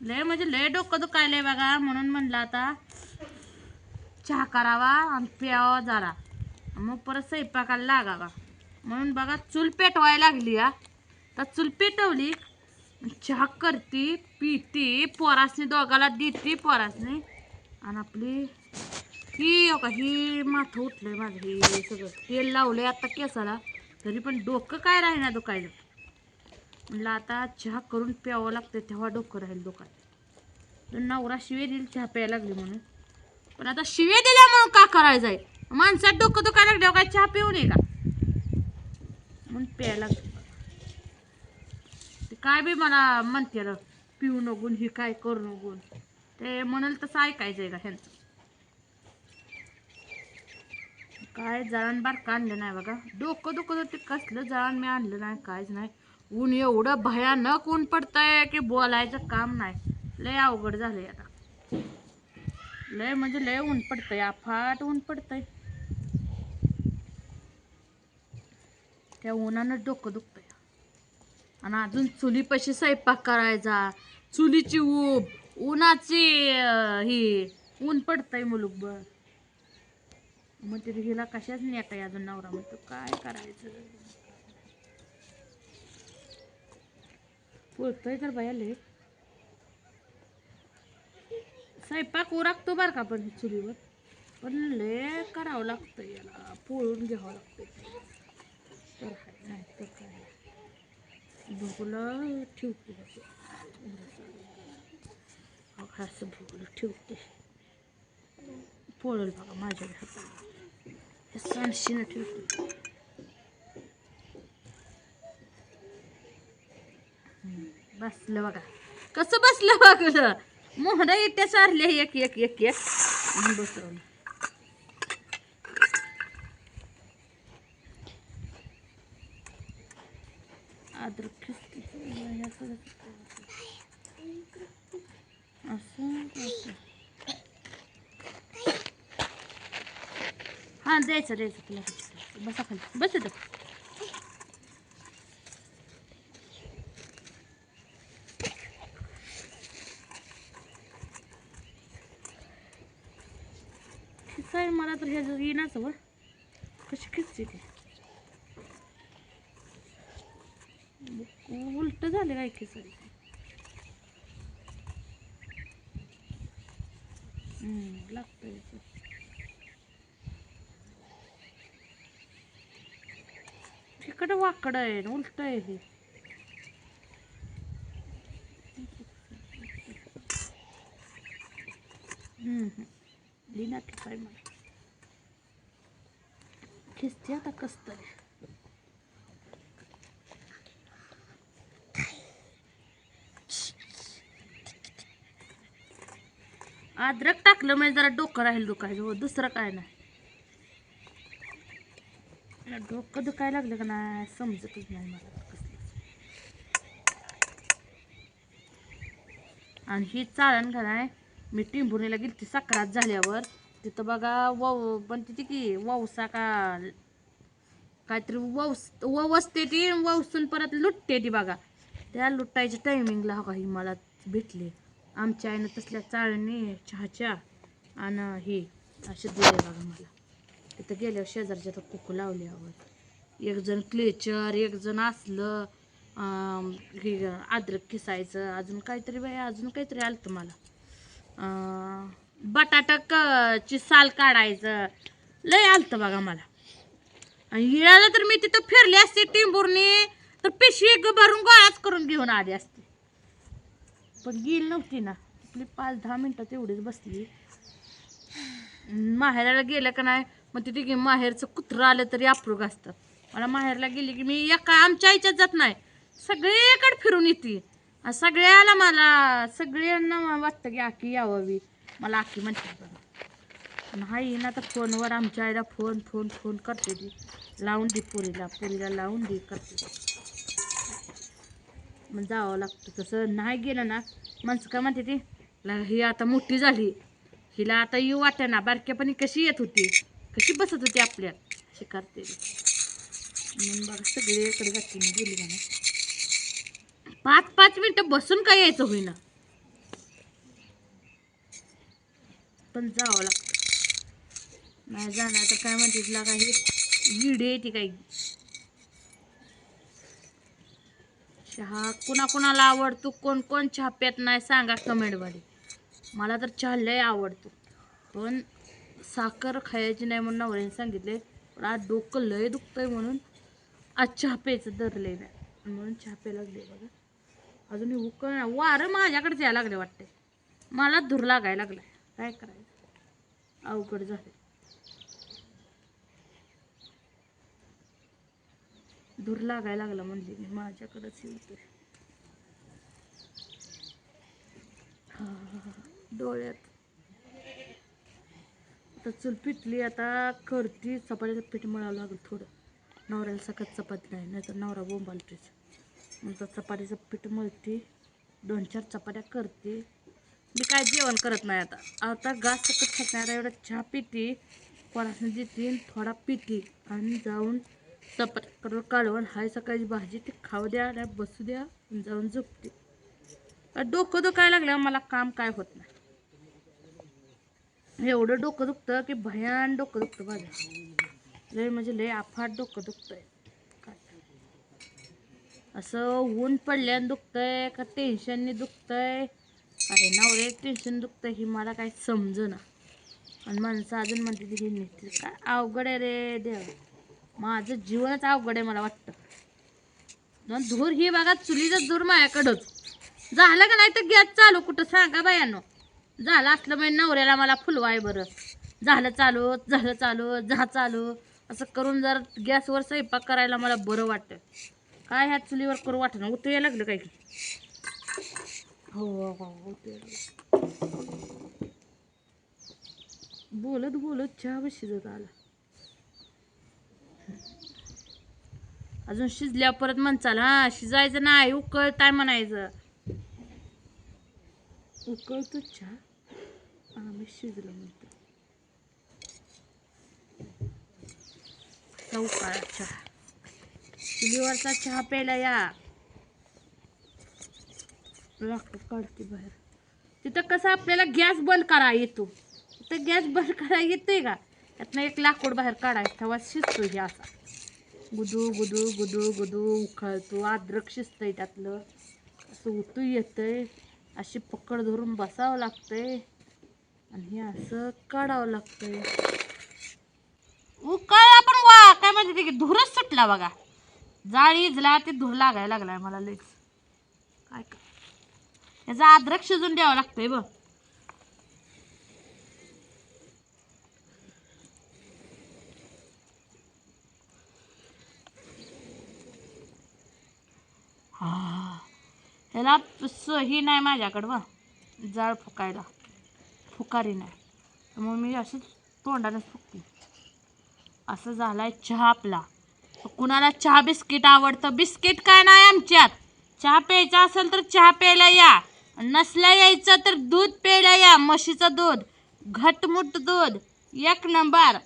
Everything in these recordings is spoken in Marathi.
लय म्हणजे लय डोकं दुखायलंय बघा, म्हणून म्हणलं आता चहा करावा आणि प्यावा जरा, मग परत स्वयंपाकाला लागावा. म्हणून बघा चूल पेटवायला लागली या. तर चूल पेटवली, चहा करती पिती, पोरासनी दोघाला देती पोरासनी. आणि आपली ही का ही माथं उठलंय माझं, हे सगळं तेल लावलंय आता केसाला, तरी पण डोकं काय राहीना दुखायला. म्हणलं आता चहा करून प्यावं लागतं, तेव्हा डोकं राहील दुखायला. नवरा शिवे देईल चहा प्यायला लागली म्हणून, पण आता शिवे दिल्यामुळं का करायचंय? माणसात डोकं दुखायला लागल्यावर काय चहा पिऊ नये का? म्हणून प्यायला लागलं. ते काय बी मला म्हणते पिऊ नकोन, हे काय करू नकोन, ते म्हणाल तसं ऐकायचंय का ह्यांचं? काय जळण बारका आणलं नाही बघा, डोकं दुखत ते कसलं जळण मी आणलं नाही, काहीच नाही. ऊन एवढं भयानक ऊन पडतंय की बोलायचं काम नाही. लय अवघड झालंय आता, लय म्हणजे लय ऊन पडतंय, अफाट ऊन पडतंय. त्या उन्हानं डोकं दुखतंय. आणि अजून चुलीपाशी स्वयंपाक करायचा, चुलीची ऊब, उन्हाची ही ऊन पडतंय मुलुकभर. मग ते हिला कशाच नेट आहे अजून नवरा म्हणतो काय करायचं. पोळतोय तर बाया लय स्वयंपाक उरकतो बरं का, पण चुलीवर पण लय करावं लागतं, याला पोळून घ्यावं लागतं. तर हाय नाही तर काय, भोगलं ठेवते असं भोगलं ठेवते, पोळल बघा माझ्या हाताला, हे सांडशीनं ठेवते. बसलं बघा कसं बसलं बघ, मोहरा इट्या सारले एक एक एक एक बसवलं. अद्रक खिसते असं असं, हां द्यायचं तुला, बसा खाली बस येतं. खिसाय मला तर हे येईनाच व, कशी खिसते ते उलट झाले काय खिसाय. लागतंय तिकडं वाकडं आहे, उलट आहे हे. लिना खिसाय मला, खिसते आता कसं तरी. अद्रक टाकलं म्हणजे जरा डोकं राहील दुखायचं, दुसरं काय नाही. डोकं दुखायला लागलं का नाही समजतच नाही मला कसलं. आणि ही चाळण का नाही, मी टिंबुर्णीला गेली ती सक्रात झाल्यावर, तिथं बघा बनते ती की ववसा का काहीतरी ववसते ती, ववसून परत लुटते ती बघा. त्या लुटायच्या टायमिंगला हो ही मला भेटली. आमच्या आईनं तसल्या चाळणी चहाच्या आणि हे असे दिले बघा मला. तिथं गेल्यावर शेजारच्या तर कुकू लावल्यावर एक जण क्लेचर, एक जण असलं हे अद्रक खिसायचं, अजून काहीतरी बाई अजून काहीतरी आलतं मला, बटाटाची साल काढायचं, लय आलतं बघा मला. आणि हिळाला तर मी तिथं फिरली असते टिंबुर्णी तर पिशवी भरून गोळाच करून घेऊन आली असते, पण गेली नव्हती ना. आपली 5-10 मिनटं तेवढीच बसली. माहेराला गेलं का नाही मग तिथे की माहेरचं कुत्रं आलं तरी अप्रूग असतं. मला माहेरला गेली की मी एका आमच्या आईच्यात जात नाही, सगळीकडे फिरून येते. सगळ्याला मला सगळ्यांना वाटतं की आकी यावी, मला आकी म्हणते बघा. नाही ना तर फोनवर आमच्या आईला फोन फोन फोन करते ती, लावून दे पुरीला लावून दे करते. मग जावं लागतं. तसं नाही गेलं ना माणसं काय म्हणते ती ही आता मोठी झाली, हिला आता येऊ वाटे ना, बारक्यापणी कशी येत होती, कशी बसत होती आपल्या, अशी करते. मग बघा सगळीकडे जाते मी गेली म्हणा, 5-5 मिनटं बसून काय यायचं होईना. पण जावं लागतं. नाही जाणार तर काय म्हणते तिला काही गिडी येते काही. चहा कुणाकुणाला आवडतो, कोण कोण चहा पेत नाही सांगा कमेंटमध्ये. मला तर चहा लय आवडतो, पण साखर खायची नाही म्हणून नवऱ्याने सांगितले. पण आज डोकं लय दुखतंय म्हणून आज चहा प्यायचं धरलंय नाही म्हणून चहा प्यायला लागले. बघा अजून उकळ वारं माझ्याकडेच यायला लागले वाटते. मला धूर लागायला लागलाय, काय करायचं, अवघड झाले. धूर लागायला लागला म्हणजे मी माझ्याकडेच येतोय. डोळ्यात आता चूल पिटली. आता करती चपातीचं पीठ मळावं लागेल थोडं. नवऱ्याला सकाळ चपाती नाही तर नवरा बोंबालतेच. नंतर चपातीचं पीठ मळते, 2-4 चपात्या करते. मी काय जेवण करत नाही आता गास सकट खात नाही. एवढा चहा पिते, कोणासने देते, थोडा पिते आणि जाऊन चपात्या काढून हाय सकाळची भाजी ती खाऊ द्या, नाही बसू द्या, जाऊन झोपते. डोकं दुखायला लागलं मला, काम काय होत नाही. एवढं डोकं दुखतं की भयान डोकं दुखतं माझं. लय म्हणजे लय अफाट डोकं दुखतंय. काय असं ऊन पडल्यानं दुखतंय का टेन्शनने दुखतंय, अरे नवरे टेन्शन दुखतंय ही मला काय समजेना. आणि माणसं अजून म्हणते हे नीट काय अवघड आहे रे देव. माझं जीवनच अवघड आहे मला वाटतं. धूर ही बघा चुलीचं धूर माझ्याकडंच झालं का नाही तर गॅस चालू कुठं सांगा बायानो. झालं असलं म्हणजे नवऱ्याला मला फुलवाय बरं. झालं चालू असं करून जर गॅसवर स्वयंपाक करायला मला बरं वाटतं. काय ह्या चुलीवर करू वाटत ना, उतू यायला लागलं काय की. हो बोलत बोलत चहा शिजत आला. अजून शिजल्या परत म्हणचाल हा शिजायचं नाही उकळताय म्हणायचं. उकळतो चहा आम्ही शिजलं म्हणतो. उकाळा चहा, चुलीवरचा चहा प्यायला या. लाकूड काढते बाहेर. तिथं कसं आपल्याला गॅस बंद करा येतो, तिथं गॅस बंद करा येतोय का, त्यातनं एक लाकूड बाहेर काढायचं तेव्हा शिजतो. हे असा गुदू गुदू गुदू गुदू उखाळतो. अद्रक शिजतंय त्यातलं, असं उतू येतंय. अशी पकड धरून बसावं लागतंय आणि हे असं काढावं लागतंय. उकळला पण वा काय म्हणते की धूरच सुटला बघा. जाळी इजला ते धूर लागायला लागलाय मला लईच. काय याचा अद्रक शिजून द्यावं लागतंय बघ. ह्याला ही नाही माझ्याकडं बा जाळ फुकायला, फुकारी नाही, त्यामुळे मी असं तोंडानेच फुकते. असं झालाय चहा आपला. कुणाला चहा बिस्किट आवडतं, बिस्किट काय नाही आमच्यात. चहा प्यायचा असेल तर चहा प्यायला या, नसल्या यायचं तर दूध प्यायला या. म्हशीचं दूध, घटमुट दूध, 1 नंबर.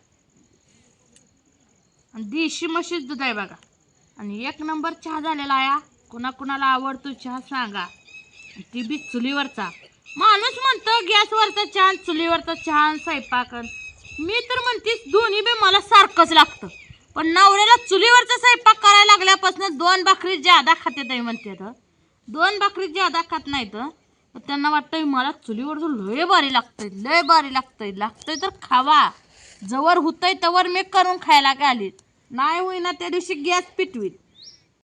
देशी म्हशीचं दूध आहे बघा, आणि 1 नंबर चहा झालेला आहे. कुणाकुणाला आवडतो चहा सांगा, ती बी चुलीवरचा. माणूस म्हणतो गॅसवरचा चहा चुलीवरचा चहा स्वयंपाक. मी तर म्हणते दोन्ही बी मला सारखंच लागतं. पण नवऱ्याला चुलीवरचा स्वयंपाक करायला लागल्यापासून 2 भाकरी ज्यादा खाते ते म्हणते. 2 भाकरी ज्यादा खात नाहीत. त्यांना वाटतं मला चुलीवरचं लय भारी लागतंय, लय भारी लागतंय तर खावा. जवळ होतंय तवर मी करून खायला घालीत, नाही होईना त्या दिवशी गॅस पिटवीत.